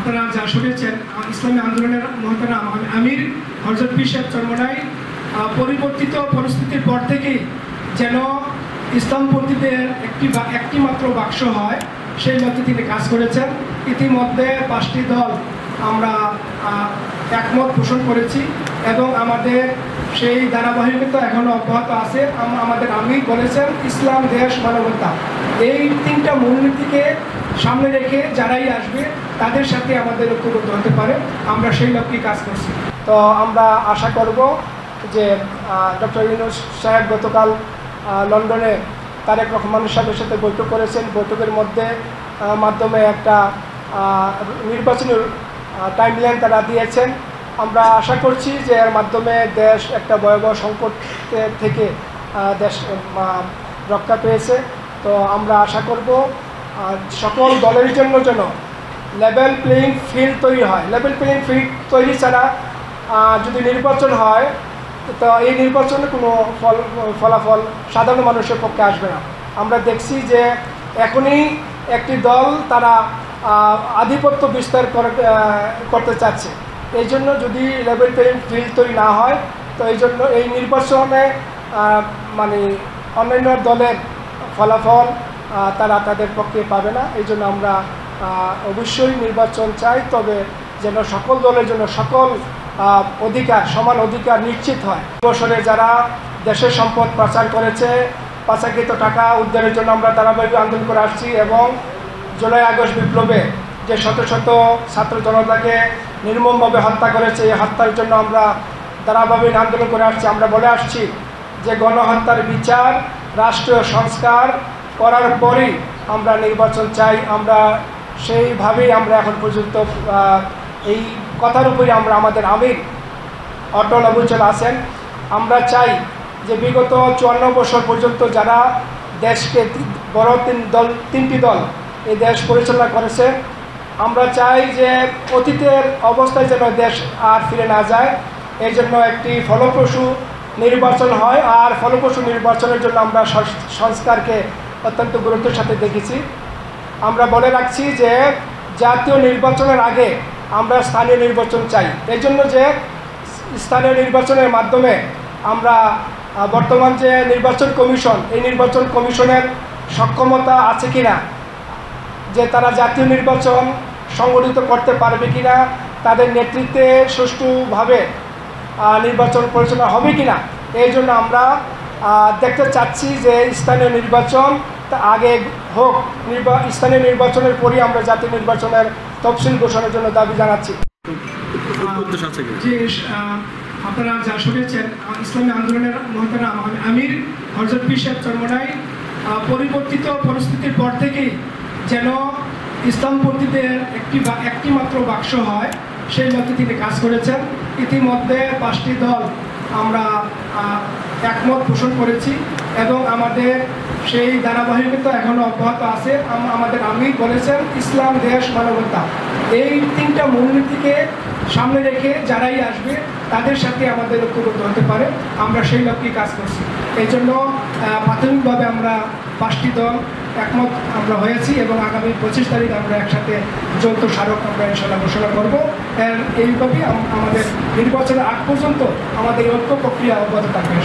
আপনারা যা শুনেছেন ইসলামী আন্দোলনের মহতারাম আমির হযরত পীর সাহেব চরমনাই পরিবর্তিত পরিস্থিতির পর থেকেই যেন ইসলামপন্থীদের একটি মাত্র বাক্স হয় সেই লক্ষ্যে তিনি কাজ করেছেন। ইতিমধ্যে 5টি দল আমরা একমত পোষণ করেছি এবং আমাদের সেই ধারাবাহিকতা এখনও অব্যাহত আছে। আমাদের আমির বলেছেন ইসলাম, দেশ, মানবতা, এই 3টা মূলনীতিকে সামনে রেখে যারাই আসবে তাদের সাথে আমাদের ঐক্যবদ্ধ হতে পারে। আমরা সেই লক্ষ্যে কাজ করছি। তো আমরা আশা করব যে ডক্টর ইউনূস সাহেব গতকাল লন্ডনে তারেক রহমানের সাথে বৈঠক করেছেন। বৈঠকের মাধ্যমে একটা নির্বাচনী টাইমলাইন তারা দিয়েছেন। আমরা আশা করছি যে এর মাধ্যমে দেশ একটা ভয়াবহ সংকট থেকে দেশ রক্ষা পেয়েছে। তো আমরা আশা করব সকল দলের জন্য যেন লেভেল প্লেইং ফিল্ড তৈরি হয়। লেভেল প্লেইং ফিল্ড তৈরি ছাড়া যদি নির্বাচন হয় তো এই নির্বাচনে কোনো ফলাফল সাধারণ মানুষের পক্ষে আসবে না। আমরা দেখছি যে এখনই একটি দল তারা আধিপত্য বিস্তার করতে চাচ্ছে। এই জন্য যদি লেভেল প্লেইং ফিল্ড তৈরি না হয় তো এই জন্য এই নির্বাচনে মানে অন্যান্য দলের ফলাফল তারা তাদের পক্ষে পাবে না। এই জন্য আমরা অবশ্যই নির্বাচন চাই, তবে যেন সকল দলের জন্য সকল অধিকার, সমান অধিকার নিশ্চিত হয়। বছরে যারা দেশের সম্পদ পাচার করেছে, পাচারকৃত টাকা উদ্ধারের জন্য আমরা ধারাবাহিক আন্দোলন করে আসছি এবং জুলাই আগস্ট বিপ্লবে যে শত শত ছাত্র জনতাকে নির্মমভাবে হত্যা করেছে, এই হত্যার জন্য আমরা ধারাবাহিক আন্দোলন করে আসছি। আমরা বলে আসছি যে গণহত্যার বিচার, রাষ্ট্রীয় সংস্কার করার পরেই আমরা নির্বাচন চাই। আমরা সেইভাবেই আমরা এখন পর্যন্ত এই কথার উপরে আমরা আমাদের আমির অটল অবিচল আছেন। আমরা চাই যে বিগত 54 বছর পর্যন্ত যারা দেশকে বড় তিনটি দল এই দেশ পরিচালনা করেছে, আমরা চাই যে অতীতের অবস্থায় যেন দেশ আর ফিরে না যায়। এই জন্য একটি ফলপ্রসূ নির্বাচন হয়, আর ফলপ্রসূ নির্বাচনের জন্য আমরা সংস্কারকে অত্যন্ত গুরুত্বের সাথে দেখেছি। আমরা বলে রাখছি যে জাতীয় নির্বাচনের আগে আমরা স্থানীয় নির্বাচন চাই। এই জন্য যে স্থানীয় নির্বাচনের মাধ্যমে আমরা বর্তমান যে নির্বাচন কমিশন, এই নির্বাচন কমিশনের সক্ষমতা আছে কিনা, যে তারা জাতীয় নির্বাচন সংগঠিত করতে পারবে কিনা, তাদের নেতৃত্বে সুষ্ঠুভাবে নির্বাচন পরিচালনা হবে কিনা, এই জন্য আমরা দেখতে চাচ্ছি যে স্থানীয় নির্বাচন আগে হোক। স্থানীয় নির্বাচনের পরই আমরা জাতীয় নির্বাচনের তফসিল ঘোষণার জন্য দাবি জানাচ্ছি। আপনারা যা শুনেছেন ইসলামী আন্দোলনের মহতারাম আমির হযরত পীর সাহেব চরমনাই পরিবর্তিত পরিস্থিতির পর থেকেই যেন ইসলামপন্থীদের একটি মাত্র বাক্স হয় সেই লক্ষ্যে তিনি কাজ করেছেন। ইতিমধ্যে 5টি দল আমরা একমত পোষণ করেছি এবং আমাদের সেই ধারাবাহিকতা এখনও অব্যাহত আছে। আমাদের আমির বলেছেন ইসলাম, দেশ, মানবতা, এই 3টা মূলনীতিকে সামনে রেখে যারাই আসবে তাদের সাথে আমাদের ঐক্যবদ্ধ হতে পারে। আমরা সেই লক্ষ্যে কাজ করছি। এই জন্য প্রাথমিকভাবে আমরা 5টি দল একমত আমরা হয়েছি এবং আগামী 25 তারিখ আমরা একসাথে যৌথ স্মারক আমরা ইনশাআল্লাহ ঘোষণা করবো। এইভাবেই আমাদের নির্বাচনের আগ পর্যন্ত আমাদের ঐক্য প্রক্রিয়া অব্যাহত থাকবে।